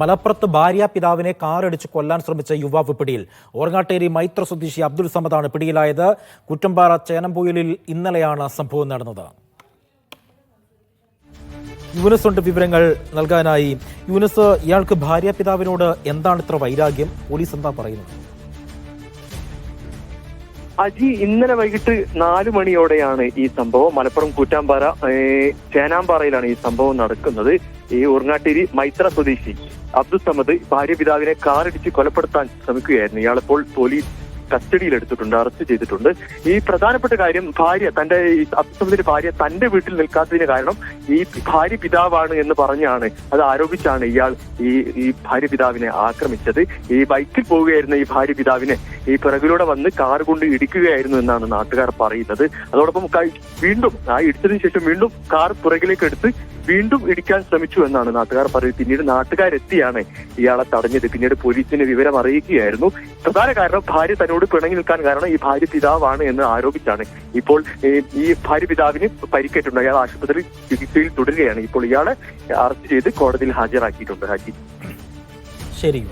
മലപ്പുറത്ത് ഭാര്യ പിതാവിനെ കാറടിച്ച് കൊല്ലാൻ ശ്രമിച്ച യുവാവ് പിടിയിൽ. ഓർങ്ങാട്ടേരി മൈത്ര സ്വദേശി അബ്ദുൽ സമദാണ് പിടിയിലായത്. കുറ്റമ്പാറ ചേനമ്പൊയിലിൽ ഇന്നലെയാണ് സംഭവം നടന്നത്. യൂനസ് ഉണ്ട് വിവരങ്ങൾ നൽകാനായി. യൂനസ്, ഇയാൾക്ക് ഭാര്യ പിതാവിനോട് എന്താണ് ഇത്ര വൈരാഗ്യം? പോലീസ് എന്താ പറയുന്നത്? അജി, ഇന്നലെ വൈകിട്ട് 4 മണിയോടെയാണ് ഈ സംഭവം. മലപ്പുറം കൂറ്റാമ്പാറ ചേനാമ്പാറയിലാണ് ഈ സംഭവം നടക്കുന്നത്. ഈ ഊർങ്ങാട്ടേരി മൈത്ര സ്വദേശി അബ്ദുൽ സമദ് ഭാര്യ പിതാവിനെ കാറിടിച്ച് കൊലപ്പെടുത്താൻ ശ്രമിക്കുകയായിരുന്നു. ഇയാളിപ്പോൾ പോലീസ് കസ്റ്റഡിയിലെടുത്തിട്ടുണ്ട്, അറസ്റ്റ് ചെയ്തിട്ടുണ്ട്. ഈ പ്രധാനപ്പെട്ട കാര്യം, അബ്ദുൽ സമദിന്റെ ഭാര്യ തന്റെ വീട്ടിൽ നിൽക്കാത്തതിന് കാരണം ഈ ഭാര്യ പിതാവാണ് എന്ന് പറഞ്ഞാണ്, അത് ആരോപിച്ചാണ് ഇയാൾ ഈ ഭാര്യ പിതാവിനെ ആക്രമിച്ചത്. ഈ ബൈക്കിൽ പോവുകയായിരുന്ന ഈ ഭാര്യ പിതാവിനെ ഈ പിറകിലൂടെ വന്ന് കാർ കൊണ്ട് ഇടിക്കുകയായിരുന്നു എന്നാണ് നാട്ടുകാർ പറയുന്നത്. അതോടൊപ്പം വീണ്ടും ഇടിച്ചതിന് ശേഷം വീണ്ടും കാർ പുറകിലേക്ക് എടുത്ത് വീണ്ടും ഇടിക്കാൻ ശ്രമിച്ചു എന്നാണ് നാട്ടുകാർ പറയുന്നത്. പിന്നീട് നാട്ടുകാരെത്തിയാണ് ഇയാളെ തടഞ്ഞത്. പിന്നീട് പോലീസിനെ വിവരം അറിയിക്കുകയായിരുന്നു. പ്രധാന കാരണം, ഭാര്യ തന്നോട് പിണങ്ങി നിൽക്കാൻ കാരണം ഈ ഭാര്യ പിതാവാണ് എന്ന് ആരോപിച്ചാണ്. ഇപ്പോൾ ഈ ഭാര്യ പിതാവിന് പരിക്കേറ്റുണ്ട്. അയാൾ ആശുപത്രിയിൽ ചികിത്സയിൽ തുടരുകയാണ്. ഇപ്പോൾ ഇയാളെ അറസ്റ്റ് ചെയ്ത് കോടതിയിൽ ഹാജരാക്കിയിട്ടുണ്ട്. ഹാജി, ശരി.